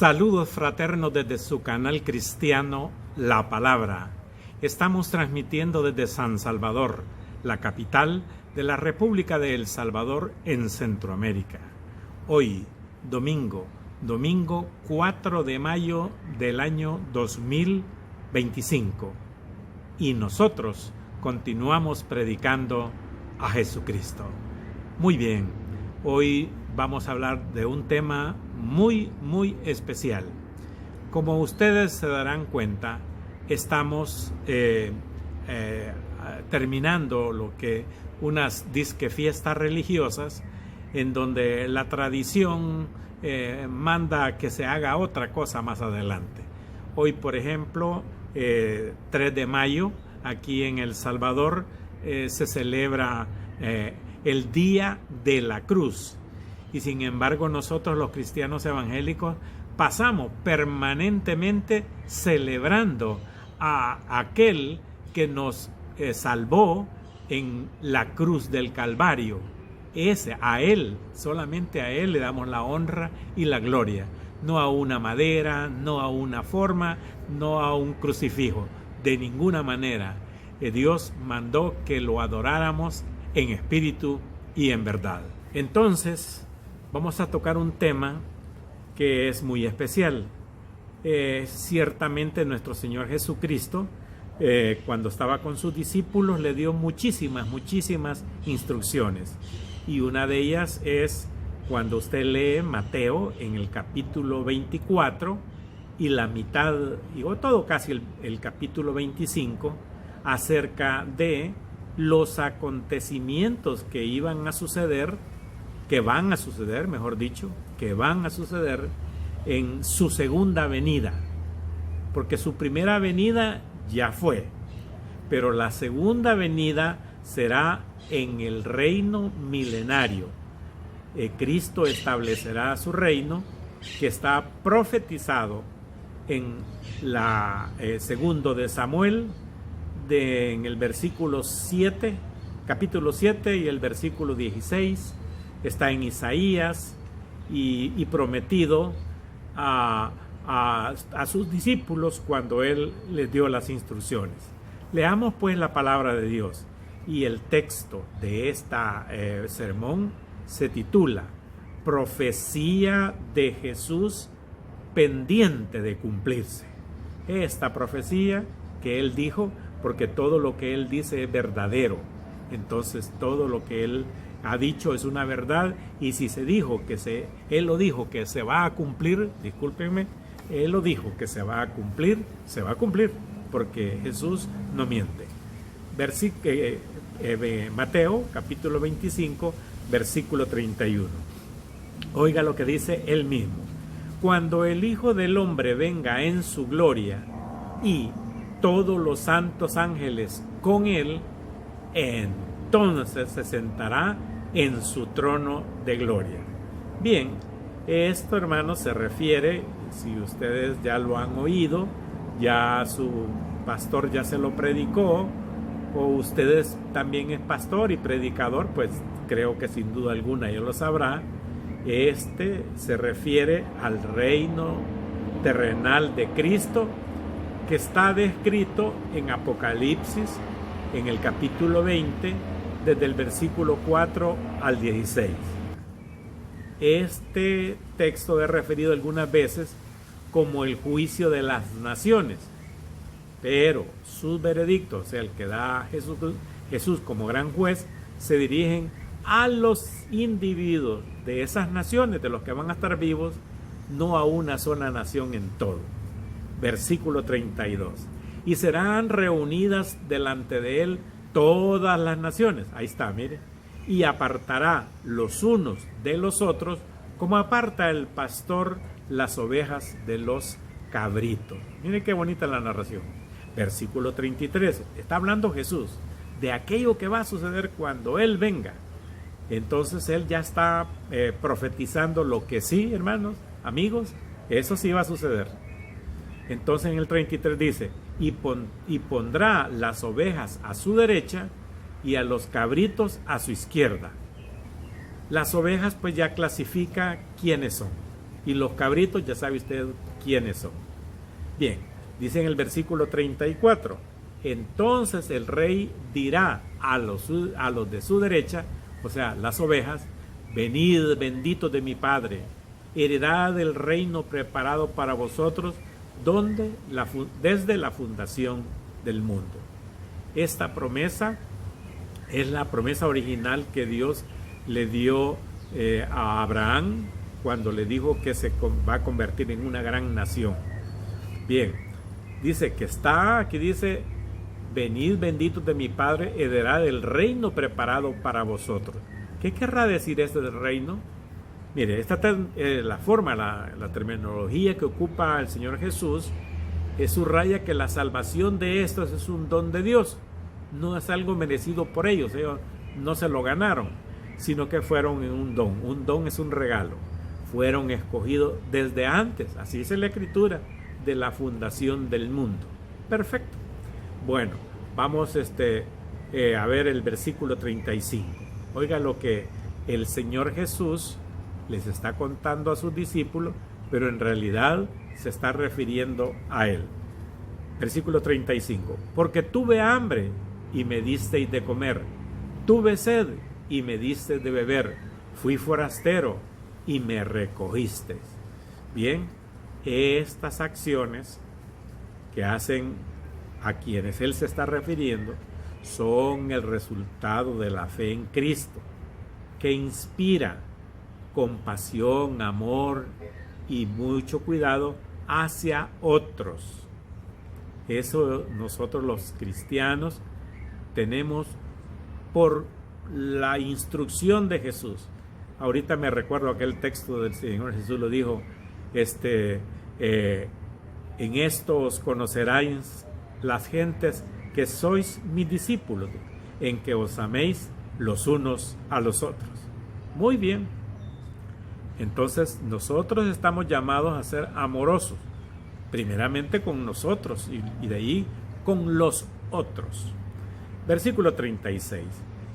Saludos fraternos desde su canal cristiano La Palabra. Estamos transmitiendo desde San Salvador, la capital de la República de El Salvador en Centroamérica. Hoy, domingo 4 de mayo del año 2025. Y nosotros continuamos predicando a Jesucristo. Muy bien, hoy vamos a hablar de un tema muy especial. Como ustedes se darán cuenta, estamos terminando lo que unas disque fiestas religiosas en donde la tradición manda que se haga otra cosa más adelante. Hoy, por ejemplo, 3 de mayo, aquí en El Salvador, se celebra el Día de la Cruz. Y sin embargo, nosotros los cristianos evangélicos pasamos permanentemente celebrando a aquel que nos salvó en la cruz del Calvario. A Él, solamente a Él le damos la honra y la gloria. No a una madera, no a una forma, no a un crucifijo. De ninguna manera. Dios mandó que lo adoráramos en espíritu y en verdad. Entonces, vamos a tocar un tema que es muy especial. Ciertamente nuestro Señor Jesucristo, cuando estaba con sus discípulos, le dio muchísimas instrucciones. Y una de ellas es cuando usted lee Mateo en el capítulo 24 y la mitad, o todo casi el capítulo 25, acerca de los acontecimientos que van a suceder en su segunda venida, porque su primera venida ya fue, pero la segunda venida será en el reino milenario. Cristo establecerá su reino, que está profetizado en la segundo de Samuel, en el versículo 7, capítulo 7 y el versículo 16, está en Isaías y prometido a sus discípulos cuando Él les dio las instrucciones. Leamos pues la palabra de Dios, y el texto de esta sermón se titula Profecía de Jesús pendiente de cumplirse. Esta profecía que Él dijo, porque todo lo que Él dice es verdadero. Entonces todo lo que Él ha dicho es una verdad, y si Él lo dijo que se va a cumplir, discúlpenme, Él lo dijo que se va a cumplir, porque Jesús no miente. Mateo capítulo 25, versículo 31. Oiga lo que dice Él mismo. Cuando el Hijo del Hombre venga en su gloria y todos los santos ángeles con Él, entonces se sentará en su trono de gloria. Bien, esto, hermanos, se refiere, si ustedes ya lo han oído, ya su pastor ya se lo predicó, o ustedes también es pastor y predicador, pues creo que sin duda alguna ya lo sabrá. Se refiere al reino terrenal de Cristo, que está descrito en Apocalipsis, en el capítulo 20, desde el versículo 4 al 16. Este texto es referido algunas veces como el juicio de las naciones, pero sus veredictos, o sea, el que da Jesús como gran juez, se dirigen a los individuos de esas naciones, de los que van a estar vivos, no a una sola nación en todo. Versículo 32. Y serán reunidas delante de Él todas las naciones. Ahí está, mire. Y apartará los unos de los otros, como aparta el pastor las ovejas de los cabritos. Mire qué bonita la narración. Versículo 33. Está hablando Jesús de aquello que va a suceder cuando Él venga. Entonces Él ya está profetizando lo que sí, hermanos, amigos, eso sí va a suceder. Entonces en el 33 dice, y pondrá las ovejas a su derecha y a los cabritos a su izquierda. Las ovejas pues ya clasifica quiénes son. Y los cabritos, ya sabe usted quiénes son. Bien, dice en el versículo 34, entonces el rey dirá a los de su derecha, o sea, las ovejas, venid benditos de mi Padre, heredad del reino preparado para vosotros desde la fundación del mundo. Esta promesa es la promesa original que Dios le dio a Abraham cuando le dijo que se va a convertir en una gran nación. Bien, dice que aquí dice, venid benditos de mi Padre, heredad del reino preparado para vosotros. ¿Qué querrá decir este del reino? Mire, la terminología que ocupa el Señor Jesús subraya que la salvación de estos es un don de Dios. No es algo merecido por ellos no se lo ganaron, sino que fueron en un don. Un don es un regalo. Fueron escogidos desde antes, así dice la Escritura, de la fundación del mundo. Perfecto. Bueno, vamos a ver el versículo 35. Oiga lo que el Señor Jesús les está contando a sus discípulos, pero en realidad se está refiriendo a él. Versículo 35. Porque tuve hambre y me disteis de comer, tuve sed y me disteis de beber, fui forastero y me recogisteis. Bien, estas acciones que hacen a quienes él se está refiriendo son el resultado de la fe en Cristo, que inspira compasión, amor y mucho cuidado hacia otros. Eso nosotros los cristianos tenemos por la instrucción de Jesús. Ahorita me recuerdo aquel texto del Señor Jesús, lo dijo, en esto os conoceráis las gentes que sois mis discípulos, en que os améis los unos a los otros. Muy bien. Entonces nosotros estamos llamados a ser amorosos, primeramente con nosotros y de ahí con los otros. Versículo 36.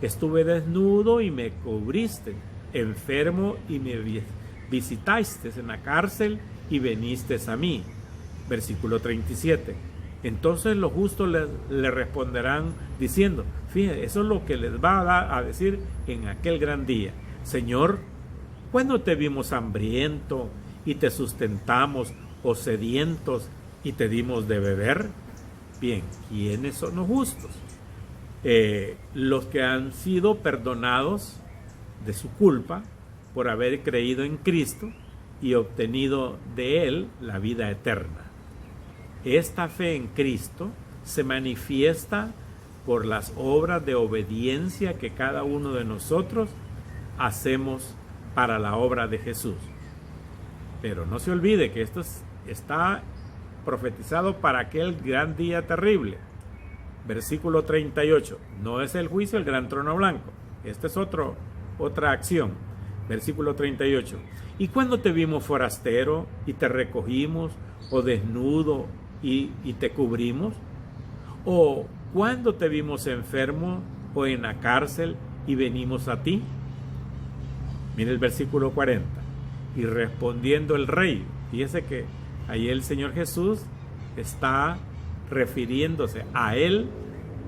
Estuve desnudo y me cubriste, enfermo y me visitaste, en la cárcel y veniste a mí. Versículo 37. Entonces los justos le responderán diciendo, fíjense, eso es lo que les va a decir en aquel gran día. Señor, ¿cuándo te vimos hambriento y te sustentamos, o sedientos y te dimos de beber? Bien, ¿quiénes son los justos? Los que han sido perdonados de su culpa por haber creído en Cristo y obtenido de Él la vida eterna. Esta fe en Cristo se manifiesta por las obras de obediencia que cada uno de nosotros hacemos para la obra de Jesús. Pero no se olvide que esto está profetizado para aquel gran día terrible. Versículo 38. No es el juicio el gran trono blanco. Esta es otra acción. Versículo 38. ¿Y cuándo te vimos forastero y te recogimos, o desnudo y te cubrimos? ¿O cuándo te vimos enfermo o en la cárcel y venimos a ti? Mire el versículo 40. Y respondiendo el rey, fíjese que ahí el Señor Jesús está refiriéndose a él,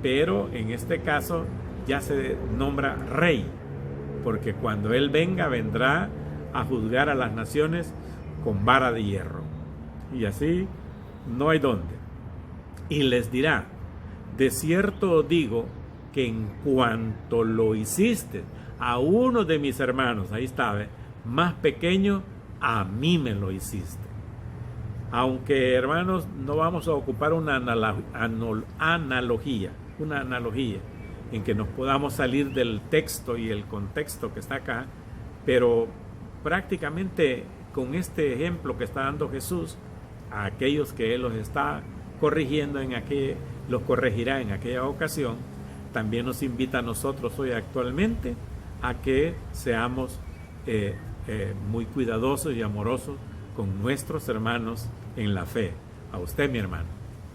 pero en este caso ya se nombra rey, porque cuando él vendrá a juzgar a las naciones con vara de hierro. Y así no hay dónde. Y les dirá, de cierto os digo que en cuanto lo hiciste a uno de mis hermanos, ahí está, más pequeño, a mí me lo hiciste. Aunque, hermanos, no vamos a ocupar una analogía en que nos podamos salir del texto y el contexto que está acá, pero prácticamente con este ejemplo que está dando Jesús a aquellos que Él los está corrigiendo, los corregirá en aquella ocasión, también nos invita a nosotros hoy actualmente a que seamos muy cuidadosos y amorosos con nuestros hermanos en la fe. A usted, mi hermano,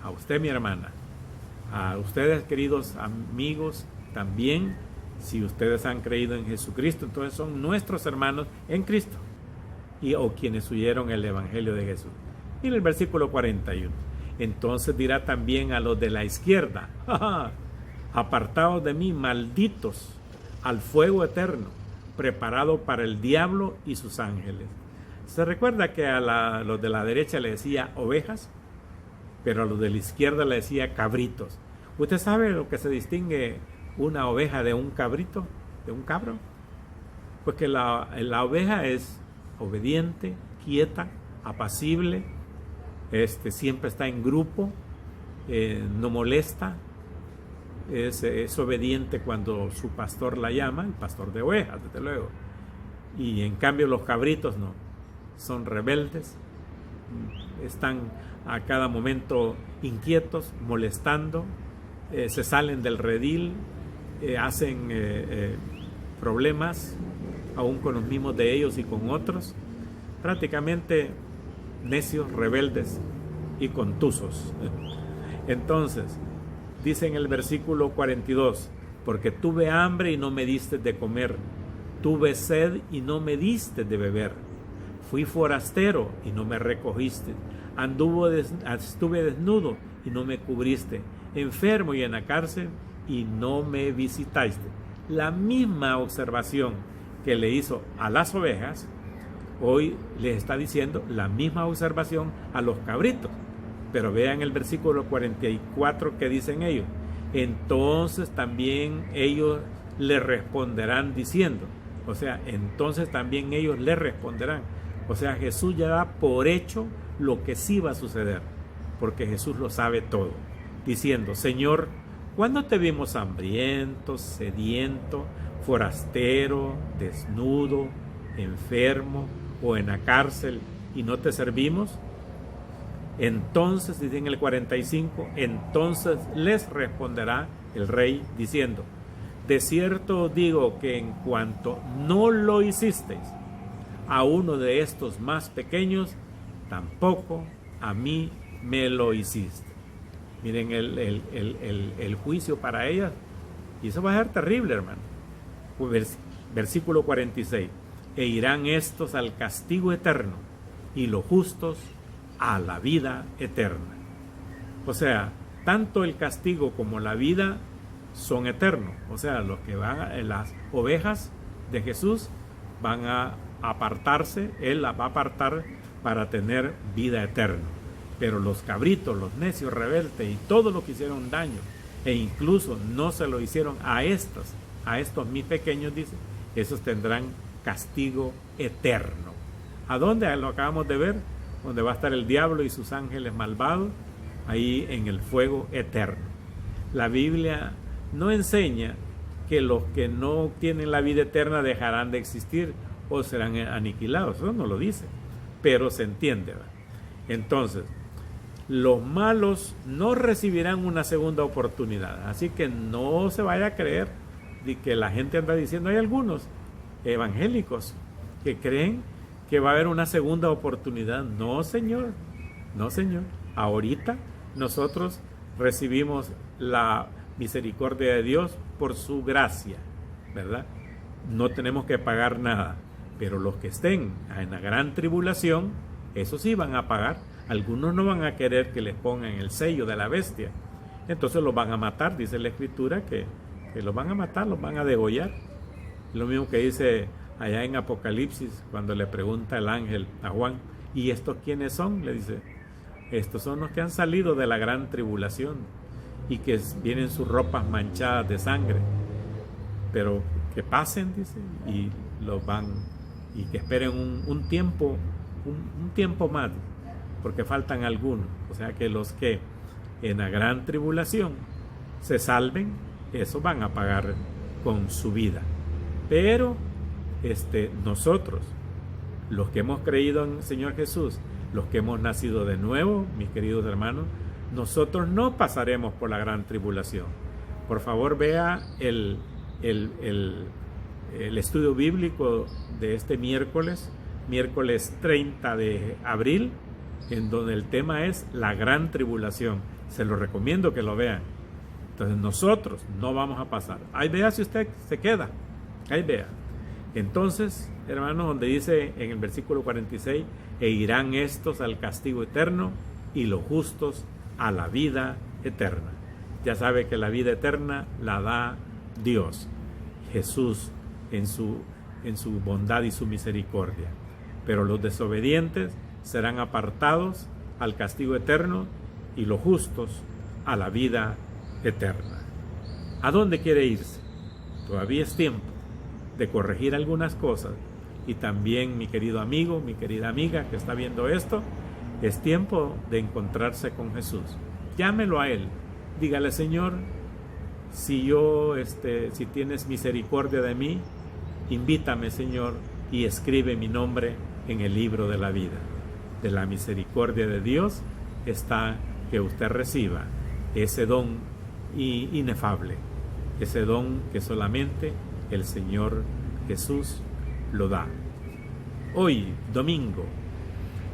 a usted, mi hermana, a ustedes, queridos amigos, también, si ustedes han creído en Jesucristo, entonces son nuestros hermanos en Cristo. o quienes huyeron el evangelio de Jesús. Mira el versículo 41. Entonces dirá también a los de la izquierda: apartados de mí, malditos, al fuego eterno, preparado para el diablo y sus ángeles. Se recuerda que a los de la derecha le decía ovejas, pero a los de la izquierda le decía cabritos. ¿Usted sabe lo que se distingue una oveja de un cabrito, de un cabro? Pues que la oveja es obediente, quieta, apacible, siempre está en grupo, no molesta, es obediente cuando su pastor la llama, el pastor de ovejas, desde luego. Y en cambio los cabritos no, son rebeldes, están a cada momento inquietos, molestando, se salen del redil, hacen problemas, aún con los mismos de ellos y con otros, prácticamente necios, rebeldes y contusos. Entonces, dice en el versículo 42, porque tuve hambre y no me diste de comer, tuve sed y no me diste de beber, fui forastero y no me recogiste, estuve desnudo y no me cubriste, enfermo y en la cárcel y no me visitaste. La misma observación que le hizo a las ovejas, hoy les está diciendo la misma observación a los cabritos. Pero vean el versículo 44 que dicen ellos: entonces también ellos le responderán diciendo, o sea, entonces también ellos le responderán. O sea, Jesús ya da por hecho lo que sí va a suceder, porque Jesús lo sabe todo, diciendo: Señor, ¿cuándo te vimos hambriento, sediento, forastero, desnudo, enfermo o en la cárcel y no te servimos? Entonces, dice en el 45, entonces les responderá el rey diciendo: de cierto os digo que en cuanto no lo hicisteis a uno de estos más pequeños, tampoco a mí me lo hiciste. Miren el juicio para ellas, y eso va a ser terrible, hermano. Versículo 46, e irán estos al castigo eterno y los justos a la vida eterna. O sea, tanto el castigo como la vida son eternos. O sea, los que van, las ovejas de Jesús van a apartarse, Él las va a apartar para tener vida eterna. Pero los cabritos, los necios, rebeldes y todos los que hicieron daño, e incluso no se lo hicieron a estos mis pequeños, dice, esos tendrán castigo eterno. ¿A dónde? Lo acabamos de ver, donde va a estar el diablo y sus ángeles malvados, ahí en el fuego eterno. La Biblia no enseña que los que no tienen la vida eterna dejarán de existir o serán aniquilados, eso no lo dice, pero se entiende, ¿verdad? Entonces, los malos no recibirán una segunda oportunidad, así que no se vaya a creer de que la gente anda diciendo, hay algunos evangélicos que creen que va a haber una segunda oportunidad. No, señor, no, señor. Ahorita nosotros recibimos la misericordia de Dios por su gracia, ¿verdad? No tenemos que pagar nada, pero los que estén en la gran tribulación, esos sí van a pagar. Algunos no van a querer que les pongan el sello de la bestia, entonces los van a matar. Dice la Escritura que los van a matar, los van a degollar. Lo mismo que dice allá en Apocalipsis, cuando le pregunta el ángel a Juan, ¿y estos quiénes son? Le dice, estos son los que han salido de la gran tribulación y que vienen sus ropas manchadas de sangre, pero que pasen, dice, y los van, y que esperen un tiempo más, porque faltan algunos. O sea que los que en la gran tribulación se salven, eso van a pagar con su vida. Pero nosotros, los que hemos creído en el Señor Jesús, los que hemos nacido de nuevo, mis queridos hermanos, nosotros no pasaremos por la gran tribulación. Por favor, vea el estudio bíblico de este miércoles 30 de abril, en donde el tema es la gran tribulación. Se lo recomiendo que lo vean. Entonces nosotros no vamos a pasar. Ahí vea si usted se queda. Ahí vea. Entonces, hermanos, donde dice en el versículo 46, e irán estos al castigo eterno y los justos a la vida eterna. Ya sabe que la vida eterna la da Dios, Jesús, en su bondad y su misericordia. Pero los desobedientes serán apartados al castigo eterno y los justos a la vida eterna. ¿A dónde quiere irse? Todavía es tiempo de corregir algunas cosas. Y también, mi querido amigo, mi querida amiga que está viendo esto, es tiempo de encontrarse con Jesús. Llámelo a Él. Dígale: Señor, si tienes misericordia de mí, invítame, Señor, y escribe mi nombre en el libro de la vida. De la misericordia de Dios está que usted reciba ese don inefable, ese don que solamente el Señor Jesús lo da. Hoy, domingo,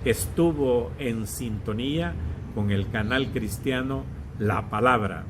estuvo en sintonía con el canal cristiano La Palabra.